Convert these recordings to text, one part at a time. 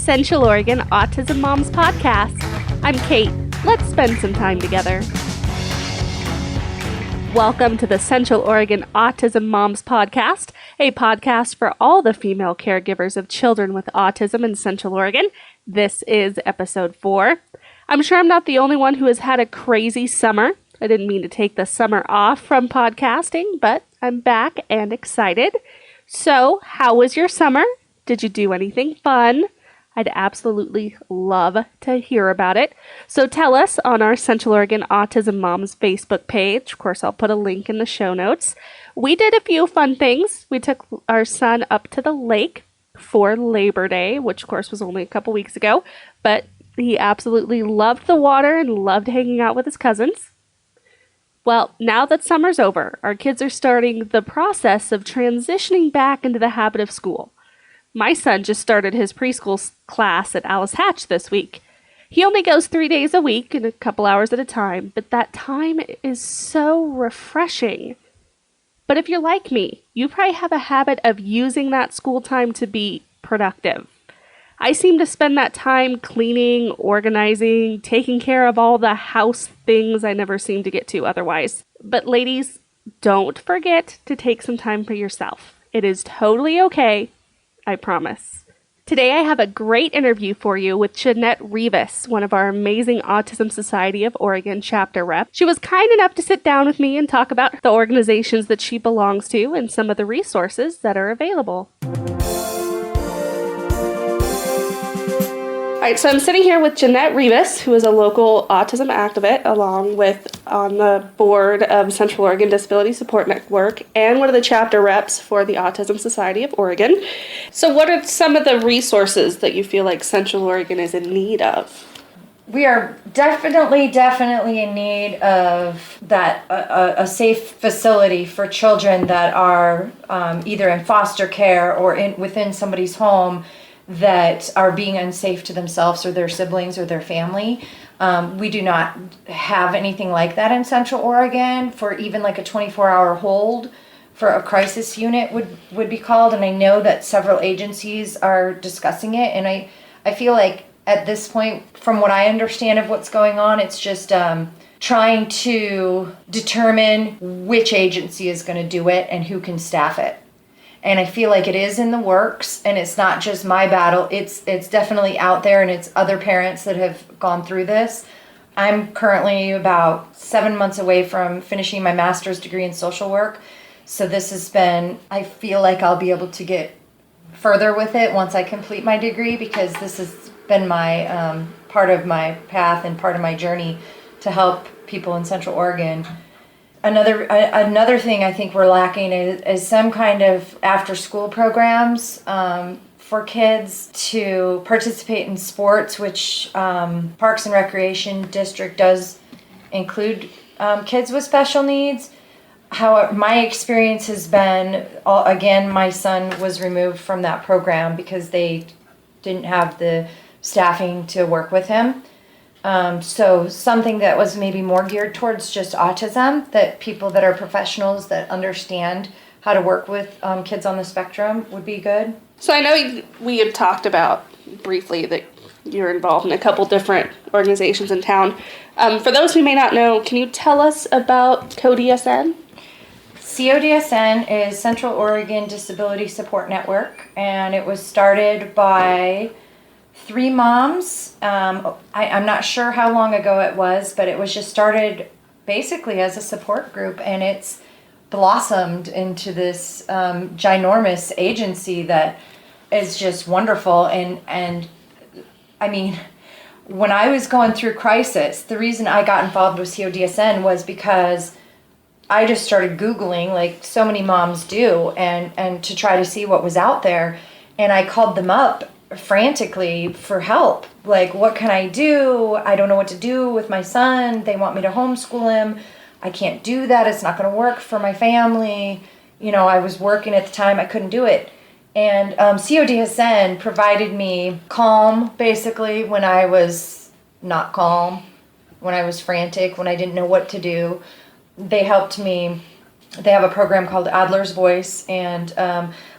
Central Oregon Autism Moms Podcast. I'm Kate. Let's spend some time together. Welcome to the Central Oregon Autism Moms Podcast, a podcast for all the female caregivers of children with autism in Central Oregon. This is episode 4. I'm sure I'm not the only one who has had a crazy summer. I didn't mean to take the summer off from podcasting, but I'm back and excited. So, how was your summer? Did you do anything fun? I'd absolutely love to hear about it. So tell us on our Central Oregon Autism Moms Facebook page. Of course, I'll put a link in the show notes. We did a few fun things. We took our son up to the lake for Labor Day, which of course was only a couple weeks ago, but he absolutely loved the water and loved hanging out with his cousins. Well, now that summer's over, our kids are starting the process of transitioning back into the habit of school. My son just started his preschool class at Alice Hatch this week. He only goes 3 days a week and a couple hours at a time, but that time is so refreshing. But if you're like me, you probably have a habit of using that school time to be productive. I seem to spend that time cleaning, organizing, taking care of all the house things I never seem to get to otherwise. But ladies, don't forget to take some time for yourself. It is totally okay. I promise. Today I have a great interview for you with Jeanette Rivas, one of our amazing Autism Society of Oregon chapter rep. She was kind enough to sit down with me and talk about the organizations that she belongs to and some of the resources that are available. All right, so I'm sitting here with Jeanette Rivas, who is a local autism activist, along with on the board of Central Oregon Disability Support Network and one of the chapter reps for the Autism Society of Oregon. So what are some of the resources that you feel like Central Oregon is in need of? We are definitely in need of that a safe facility for children that are either in foster care or within somebody's home that are being unsafe to themselves or their siblings or their family. We do not have anything like that in Central Oregon for even like a 24-hour hold for a crisis unit would be called. And I know that several agencies are discussing it. And I feel like at this point, from what I understand of what's going on, it's just trying to determine which agency is going to do it and who can staff it. And I feel like it is in the works, and it's not just my battle. It's definitely out there, and it's other parents that have gone through this. I'm currently about 7 months away from finishing my master's degree in social work. So this has been, I feel like I'll be able to get further with it once I complete my degree, because this has been my part of my path and part of my journey to help people in Central Oregon. Another thing I think we're lacking is some kind of after-school programs for kids to participate in sports, which Parks and Recreation District does include kids with special needs. However, my experience has been, again, my son was removed from that program because they didn't have the staffing to work with him. So something that was maybe more geared towards just autism, that people that are professionals that understand how to work with kids on the spectrum would be good. So I know we had talked about briefly that you're involved in a couple different organizations in town. For those who may not know, can you tell us about CODSN? CODSN is Central Oregon Disability Support Network, and it was started by 3 moms. I'm not sure how long ago it was, but it was just started basically as a support group, and it's blossomed into this ginormous agency that is just wonderful. And I mean, when I was going through crisis, the reason I got involved with CODSN was because I just started Googling, like so many moms do, and to try to see what was out there. And I called them up frantically for help. Like, what can I do? I don't know what to do with my son. They want me to homeschool him. I can't do that. It's not going to work for my family. You know, I was working at the time. I couldn't do it. And CODSN provided me calm, basically, when I was not calm, when I was frantic, when I didn't know what to do. They helped me. They have a program called Adler's Voice, and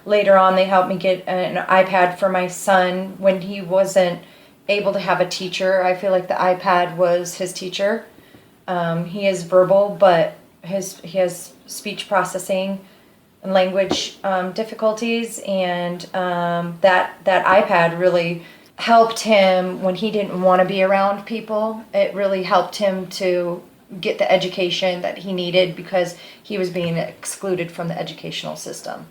later on, they helped me get an iPad for my son when he wasn't able to have a teacher. I feel like the iPad was his teacher. He is verbal, but he has speech processing and language difficulties, and that iPad really helped him when he didn't want to be around people. It really helped him to get the education that he needed because he was being excluded from the educational system.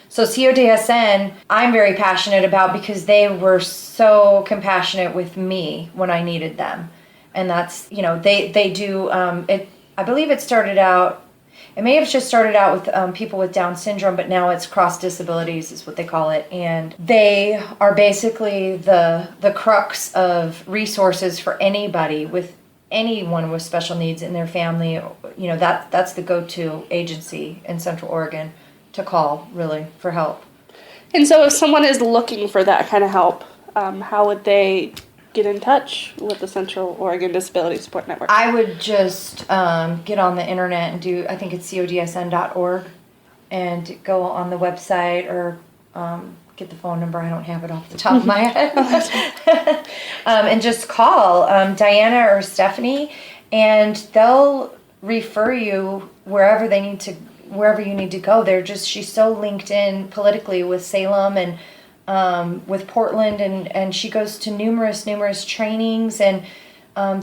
So CODSN, I'm very passionate about because they were so compassionate with me when I needed them. And that's, they do, I believe it started out, it may have just started out with people with Down syndrome, but now it's cross disabilities is what they call it. And they are basically the crux of resources for anyone with special needs in their family. That's the go-to agency in Central Oregon to call, really, for help. And so if someone is looking for that kind of help, how would they get in touch with the Central Oregon Disability Support Network? I would just get on the internet and I think it's codsn.org, and go on the website or get the phone number. I don't have it off the top of my head. And just call Diana or Stephanie, and they'll refer you wherever you need to go. She's so linked in politically with Salem and with Portland, and she goes to numerous trainings, and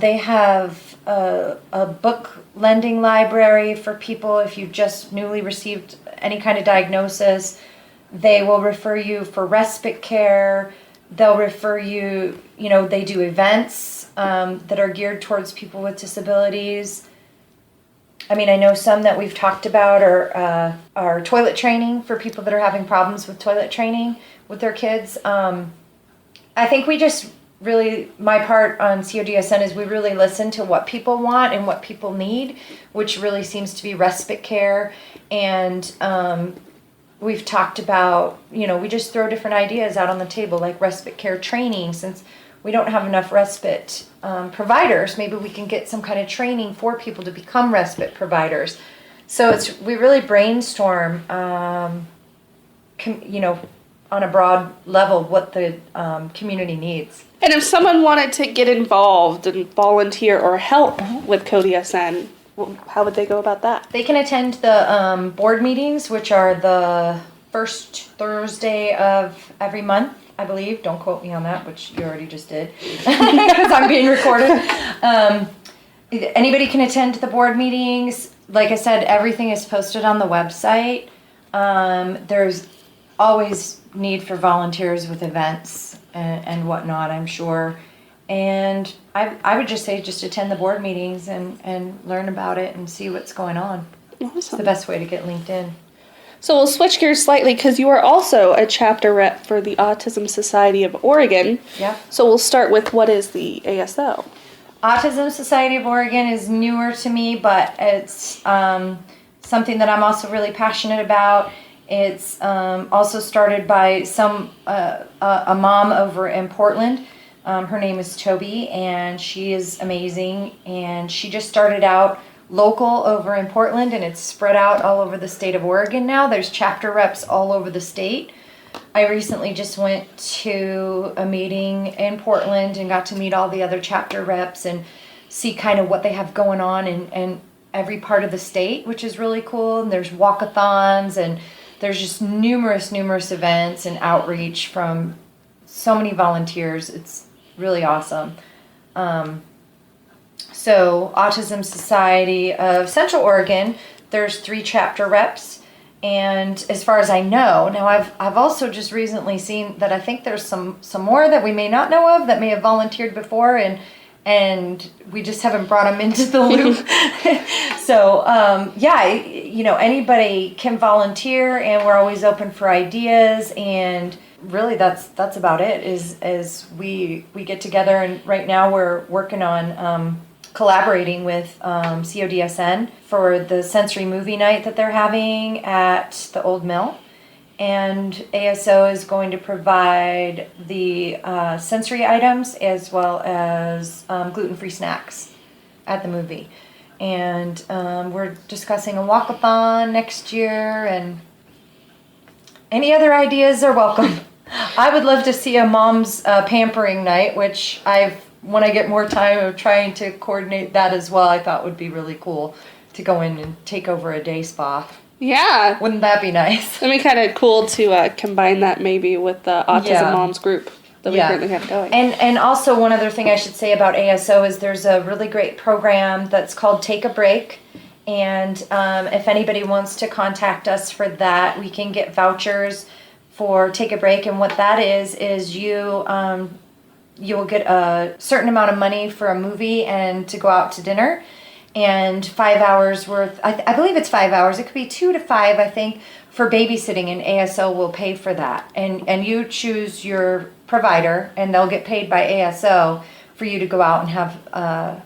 they have a book lending library for people if you've just newly received any kind of diagnosis. They will refer you for respite care. They'll refer you, they do events that are geared towards people with disabilities. I mean, I know some that we've talked about are toilet training for people that are having problems with toilet training with their kids. I think we just really, my part on CODSN is we really listen to what people want and what people need, which really seems to be respite care. And we've talked about, we just throw different ideas out on the table, like respite care training. Since we don't have enough respite providers, maybe we can get some kind of training for people to become respite providers. So we really brainstorm, on a broad level what the community needs. And if someone wanted to get involved and volunteer or help with CODSN, how would they go about that? They can attend the board meetings, which are the first Thursday of every month, I believe. Don't quote me on that, which you already just did, because I'm being recorded. Anybody can attend the board meetings. Like I said, everything is posted on the website. There's always need for volunteers with events and whatnot, I'm sure. And I would just say just attend the board meetings and learn about it and see what's going on. Awesome. It's the best way to get linked in. So we'll switch gears slightly because you are also a chapter rep for the Autism Society of Oregon. Yeah. So we'll start with, what is the ASL? Autism Society of Oregon is newer to me, but it's something that I'm also really passionate about. It's also started by a mom over in Portland. Her name is Toby, and she is amazing. And she just started out local over in Portland, and it's spread out all over the state of Oregon now. There's chapter reps all over the state. I recently just went to a meeting in Portland and got to meet all the other chapter reps and see kind of what they have going on in every part of the state, which is really cool. And there's walkathons, and there's just numerous events and outreach from so many volunteers. It's really awesome. So Autism Society of Central Oregon, there's 3 chapter reps. And as far as I know, now I've also just recently seen that I think there's some more that we may not know of that may have volunteered before, and we just haven't brought them into the loop. So anybody can volunteer, and we're always open for ideas. And really, that's about it. Is we get together, and right now we're working on collaborating with CODSN for the sensory movie night that they're having at the Old Mill. And ASO is going to provide the sensory items as well as gluten-free snacks at the movie. And we're discussing a walkathon next year, and Any other ideas are welcome. I would love to see a mom's pampering night, which when I get more time of trying to coordinate that as well, I thought would be really cool to go in and take over a day spa. Yeah. Wouldn't that be nice? It'd be kind of cool to combine that maybe with the Autism Moms group that we currently have going. And also one other thing I should say about ASO is there's a really great program that's called Take a Break. And if anybody wants to contact us for that, we can get vouchers for Take a Break. And what that is you will get a certain amount of money for a movie and to go out to dinner. And 5 hours worth, I believe it's 5 hours. It could be 2 to 5, I think, for babysitting, and ASO will pay for that. And you choose your provider, and they'll get paid by ASO for you to go out and have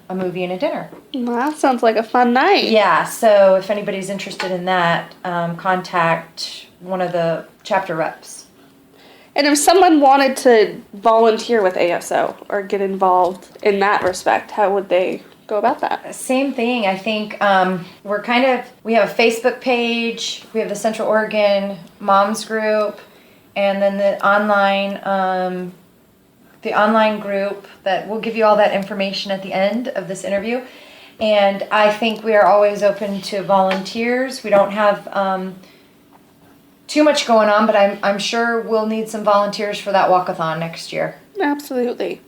a movie and a dinner. Well, that sounds like a fun night. Yeah, so if anybody's interested in that, contact one of the chapter reps. And if someone wanted to volunteer with ASO or get involved in that respect, how would they go about that? Same thing. I think we have a Facebook page, we have the Central Oregon Moms group, and then the online group that will give you all that information at the end of this interview. And I think we are always open to volunteers. We don't have too much going on, but I'm sure we'll need some volunteers for that walkathon next year. Absolutely.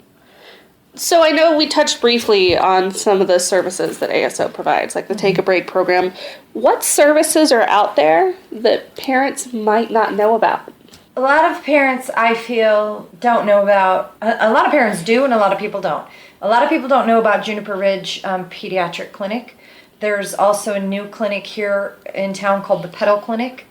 So I know we touched briefly on some of the services that ASO provides, like the Take a Break program. What services are out there that parents might not know about? A lot of parents, I feel, don't know about. A lot of parents do, and a lot of people don't. A lot of people don't know about Juniper Ridge Pediatric Clinic. There's also a new clinic here in town called the Petal Clinic.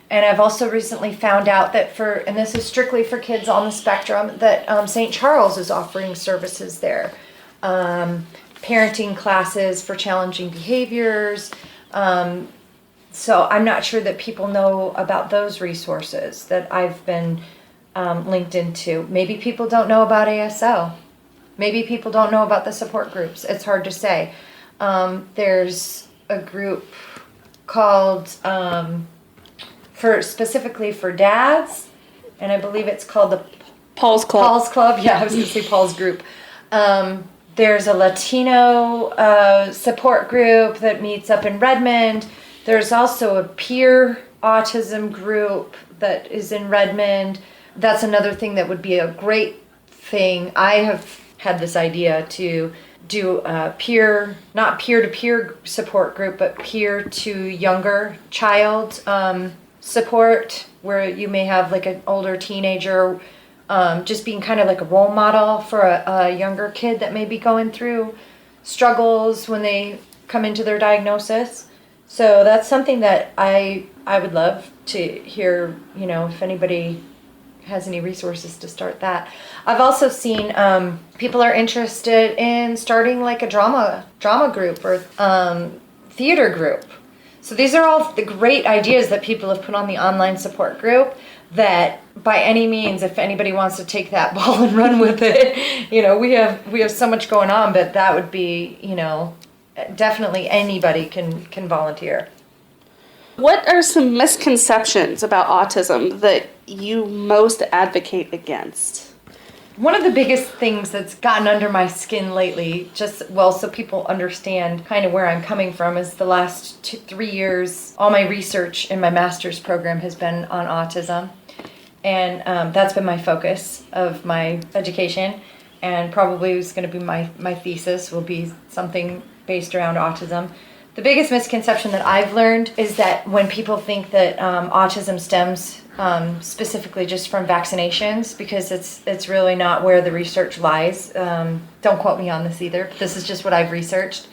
And I've also recently found out that and this is strictly for kids on the spectrum, that St. Charles is offering services there. Parenting classes for challenging behaviors. So I'm not sure that people know about those resources that I've been linked into. Maybe people don't know about ASO. Maybe people don't know about the support groups. It's hard to say. There's a group called... specifically for dads, and I believe it's called the Paul's Club. Paul's Club, yeah, I was going to say Paul's group. There's a Latino support group that meets up in Redmond. There's also a peer autism group that is in Redmond. That's another thing that would be a great thing. I have had this idea to do a not peer-to-peer support group, but peer-to-younger child support, where you may have like an older teenager just being kind of like a role model for a younger kid that may be going through struggles when they come into their diagnosis. So that's something that I would love to hear, if anybody has any resources to start that. I've also seen people are interested in starting like a drama group or theater group. So these are all the great ideas that people have put on the online support group that by any means, if anybody wants to take that ball and run with it, we have so much going on, but that would be, definitely anybody can volunteer. What are some misconceptions about autism that you most advocate against? One of the biggest things that's gotten under my skin lately, so people understand kind of where I'm coming from, is the last 3 years, all my research in my master's program has been on autism. And that's been my focus of my education. And probably is going to be my thesis will be something based around autism. The biggest misconception that I've learned is that when people think that autism stems specifically just from vaccinations, because it's really not where the research lies. Don't quote me on this either, but this is just what I've researched.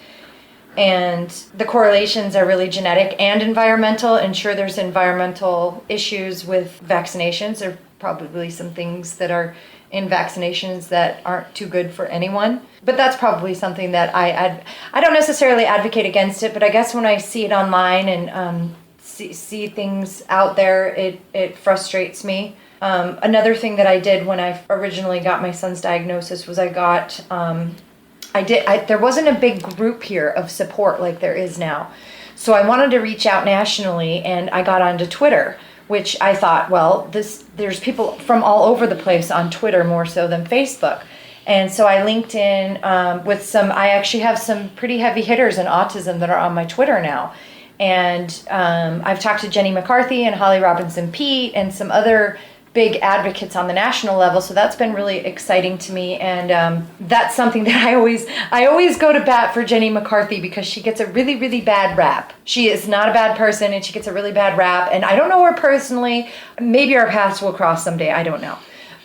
And the correlations are really genetic and environmental. And sure, there's environmental issues with vaccinations. There are probably some things that are in vaccinations that aren't too good for anyone. But that's probably something that I don't necessarily advocate against it, but I guess when I see it online and see things out there, it frustrates me. Another thing that I did when I originally got my son's diagnosis was there wasn't a big group here of support like there is now. So I wanted to reach out nationally, and I got onto Twitter, which I thought, well, there's people from all over the place on Twitter more so than Facebook. And so I linked in I actually have some pretty heavy hitters in autism that are on my Twitter now. And I've talked to Jenny McCarthy and Holly Robinson Pete and some other big advocates on the national level. So that's been really exciting to me. And that's something that I always go to bat for Jenny McCarthy, because she gets a really, really bad rap. She is not a bad person, and she gets a really bad rap. And I don't know her personally. Maybe our paths will cross someday. I don't know.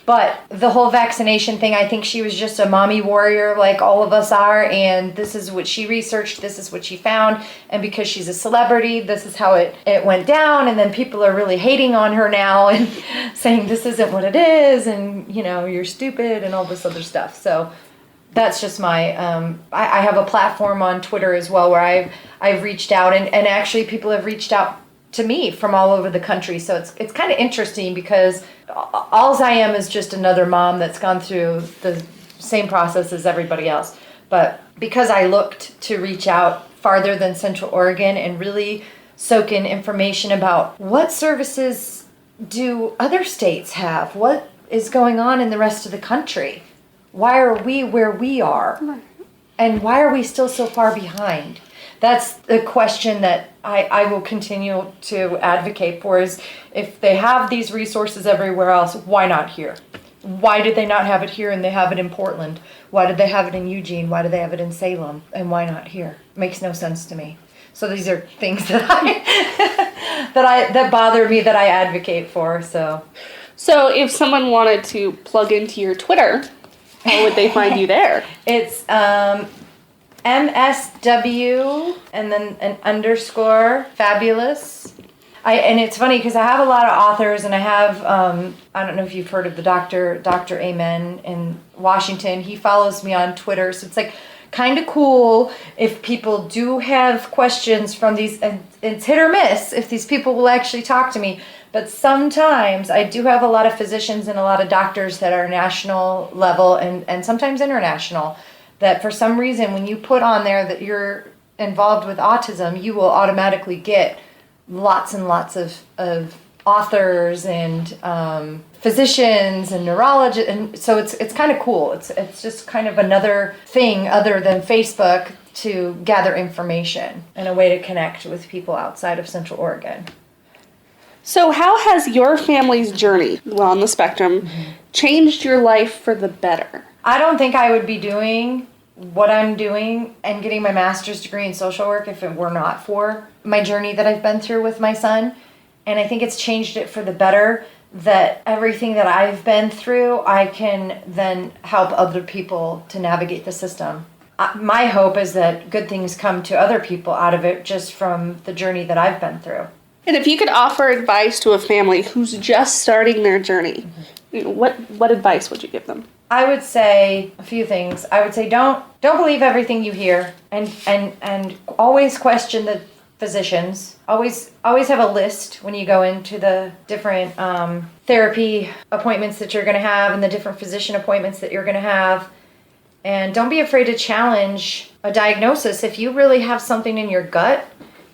But the whole vaccination thing, I think she was just a mommy warrior like all of us are. And this is what she researched. This is what she found. And because she's a celebrity, this is how it went down. And then people are really hating on her now and saying this isn't what it is. And, you're stupid and all this other stuff. So that's just my, I have a platform on Twitter as well where I've reached out. And actually people have reached out to me from all over the country. So it's kind of interesting, because all I am is just another mom that's gone through the same process as everybody else. But because I looked to reach out farther than Central Oregon and really soak in information about what services do other states have, what is going on in the rest of the country, why are we where we are, and why are we still so far behind? That's the question that I will continue to advocate for, is if they have these resources everywhere else, why not here? Why did they not have it here and they have it in Portland? Why did they have it in Eugene? Why do they have it in Salem? And why not here? Makes no sense to me. So these are things that that bother me, that I advocate for. So if someone wanted to plug into your Twitter, how would they find you there? It's MSW and then an underscore fabulous. And it's funny because I have a lot of authors, and I have, I don't know if you've heard of the Dr. Amen in Washington. He follows me on Twitter. So it's like kind of cool if people do have questions from these, and it's hit or miss if these people will actually talk to me. But sometimes I do have a lot of physicians and a lot of doctors that are national level and sometimes international, that for some reason when you put on there that you're involved with autism, you will automatically get lots and lots of authors and physicians and neurologists, and so it's kind of cool. It's just kind of another thing other than Facebook to gather information and a way to connect with people outside of Central Oregon. So how has your family's journey, on the spectrum, changed your life for the better? I don't think I would be doing what I'm doing and getting my master's degree in social work if it were not for my journey that I've been through with my son. And I think it's changed it for the better, that everything that I've been through, I can then help other people to navigate the system. My hope is that good things come to other people out of it, just from the journey that I've been through. And if you could offer advice to a family who's just starting their journey, what advice would you give them? I would say a few things. I would say don't believe everything you hear, and always question the physicians. Always have a list when you go into the different therapy appointments that you're going to have and the different physician appointments that you're going to have. And don't be afraid to challenge a diagnosis. If you really have something in your gut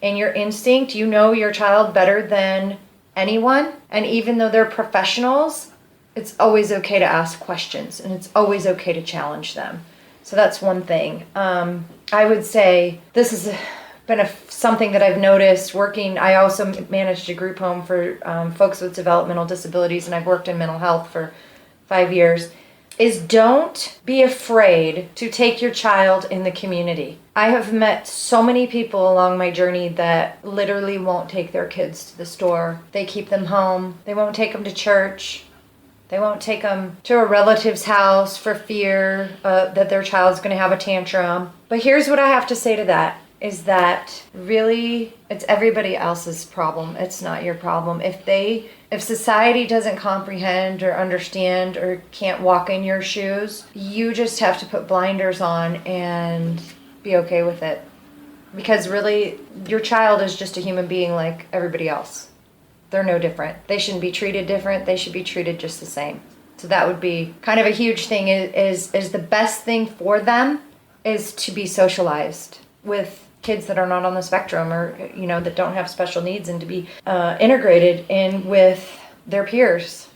and your instinct, you know your child better than anyone. And even though they're professionals, it's always okay to ask questions, and it's always okay to challenge them. So that's one thing. I would say this has been something that I've noticed working. I also managed a group home for folks with developmental disabilities, and I've worked in mental health for 5 years, is don't be afraid to take your child in the community. I have met so many people along my journey that literally won't take their kids to the store. They keep them home. They won't take them to church. They won't take them to a relative's house for fear that their child's going to have a tantrum. But here's what I have to say to that, is that really it's everybody else's problem. It's not your problem. If society doesn't comprehend or understand or can't walk in your shoes, you just have to put blinders on and be okay with it. Because really, your child is just a human being like everybody else. They're no different. They shouldn't be treated different. They should be treated just the same. So that would be kind of a huge thing, is the best thing for them is to be socialized with kids that are not on the spectrum or, that don't have special needs, and to be integrated in with their peers.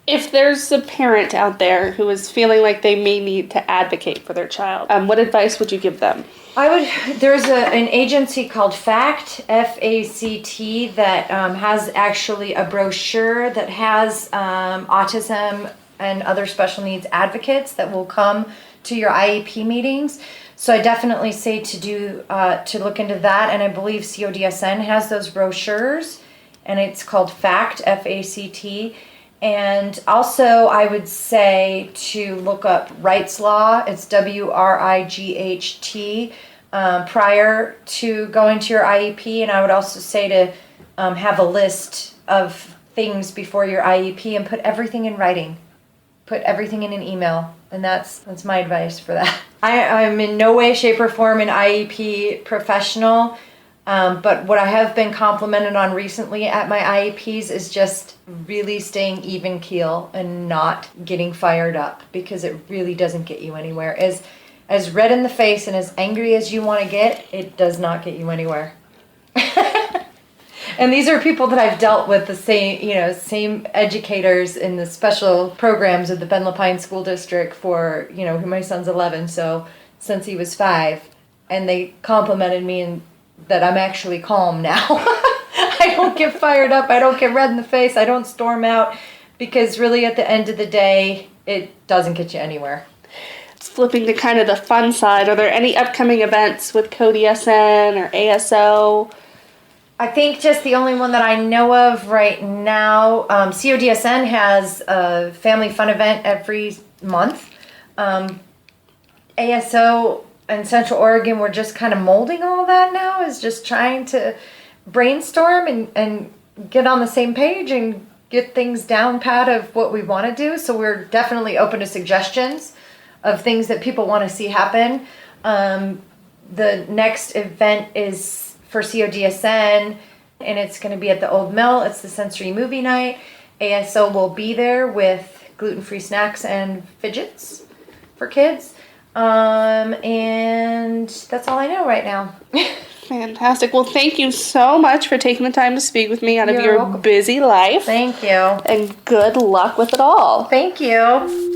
If there's a parent out there who is feeling like they may need to advocate for their child, what advice would you give them? There's an agency called FACT, F-A-C-T, that has actually a brochure that has autism and other special needs advocates that will come to your IEP meetings. So I definitely say to look into that, and I believe CODSN has those brochures, and it's called FACT, F-A-C-T. And also I would say to look up Wright's Law, it's W-R-I-G-H-T, prior to going to your IEP. And I would also say to have a list of things before your IEP and put everything in writing. Put everything in an email. And that's my advice for that. I'm in no way, shape, or form an IEP professional. But what I have been complimented on recently at my IEPs is just really staying even keel and not getting fired up, because it really doesn't get you anywhere. As red in the face and as angry as you want to get, it does not get you anywhere. And these are people that I've dealt with, the same educators in the special programs of the Ben Lapine School District for, my son's 11, so since he was 5. And they complimented me and that I'm actually calm now. I don't get fired up. I don't get red in the face. I don't storm out, because really at the end of the day, it doesn't get you anywhere. Flipping to kind of the fun side, are there any upcoming events with CODSN or ASO? I think just the only one that I know of right now, CODSN has a family fun event every month. ASO in Central Oregon, we're just kind of molding all that now, is just trying to brainstorm and get on the same page and get things down pat of what we want to do. So we're definitely open to suggestions of things that people want to see happen. The next event is for CODSN, and it's going to be at the Old Mill. It's the sensory movie night. ASO will be there with gluten-free snacks and fidgets for kids. And that's all I know right now. Fantastic. Well, thank you so much for taking the time to speak with me out of your welcome. Busy life. Thank you. And good luck with it all. Thank you.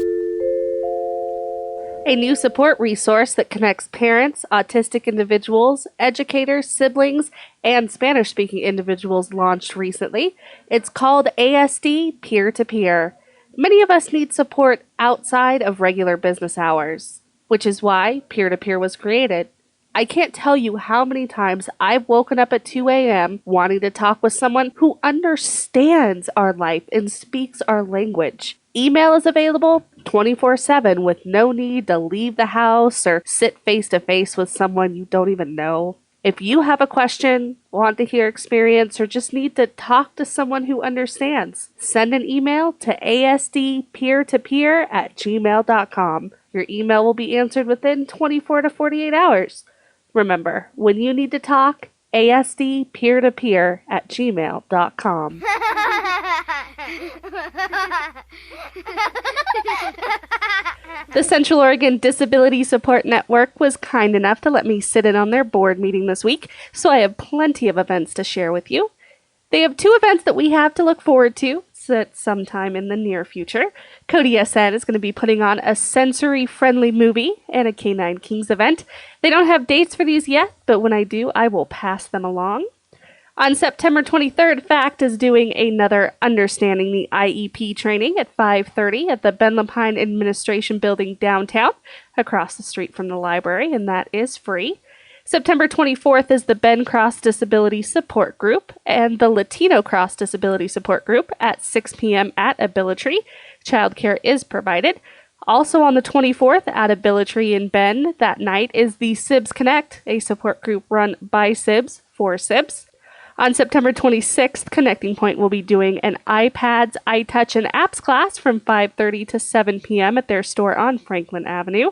A new support resource that connects parents, autistic individuals, educators, siblings, and Spanish-speaking individuals launched recently. It's called ASD Peer-to-Peer. Many of us need support outside of regular business hours, which is why Peer-to-Peer was created. I can't tell you how many times I've woken up at 2 a.m. wanting to talk with someone who understands our life and speaks our language. Email is available 24/7 with no need to leave the house or sit face-to-face with someone you don't even know. If you have a question, want to hear experience, or just need to talk to someone who understands, send an email to asdpeertopeer@gmail.com. Your email will be answered within 24 to 48 hours. Remember, when you need to talk, asdpeertopeer@gmail.com. The Central Oregon Disability Support Network was kind enough to let me sit in on their board meeting this week, so I have plenty of events to share with you. They have 2 events that we have to look forward to at sometime in the near future. CODSN is going to be putting on a sensory-friendly movie and a Canine Kings event. They don't have dates for these yet, but when I do, I will pass them along. On September 23rd, FACT is doing another Understanding the IEP training at 5:30 at the Ben Lapine Administration Building downtown, across the street from the library, and that is free. September 24th is the Ben Cross Disability Support Group and the Latino Cross Disability Support Group at 6 p.m. at Abilitree. Childcare is provided. Also on the 24th at Abilitree in Ben that night is the SIBS Connect, a support group run by SIBS for SIBS. On September 26th, Connecting Point will be doing an iPads, iTouch, and apps class from 5:30 to 7 p.m. at their store on Franklin Avenue.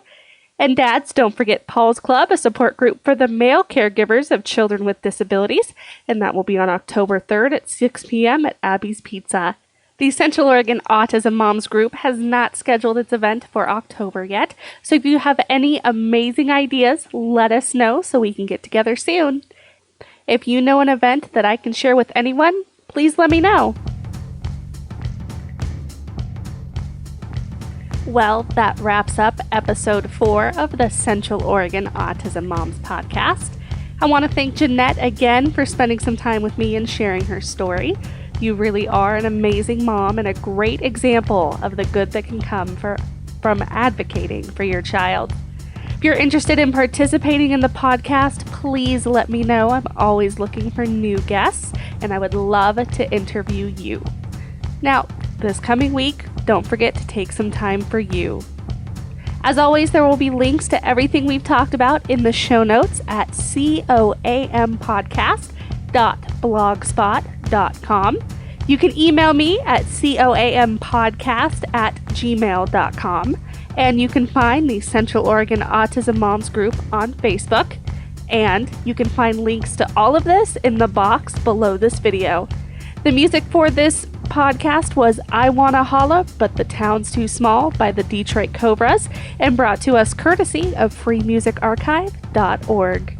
And dads, don't forget Paul's Club, a support group for the male caregivers of children with disabilities, and that will be on October 3rd at 6 p.m. at Abby's Pizza. The Central Oregon Autism Moms Group has not scheduled its event for October yet, so if you have any amazing ideas, let us know so we can get together soon. If you know an event that I can share with anyone, please let me know. Well, that wraps up episode 4 of the Central Oregon Autism Moms Podcast. I want to thank Jeanette again for spending some time with me and sharing her story. You really are an amazing mom and a great example of the good that can come from advocating for your child. If you're interested in participating in the podcast, please let me know. I'm always looking for new guests, and I would love to interview you. Now, this coming week, don't forget to take some time for you. As always, there will be links to everything we've talked about in the show notes at coampodcast.blogspot.com. You can email me at coampodcast@gmail.com. And you can find the Central Oregon Autism Moms Group on Facebook. And you can find links to all of this in the box below this video. The music for this podcast was I Wanna Holla, But the Town's Too Small by the Detroit Cobras, and brought to us courtesy of freemusicarchive.org.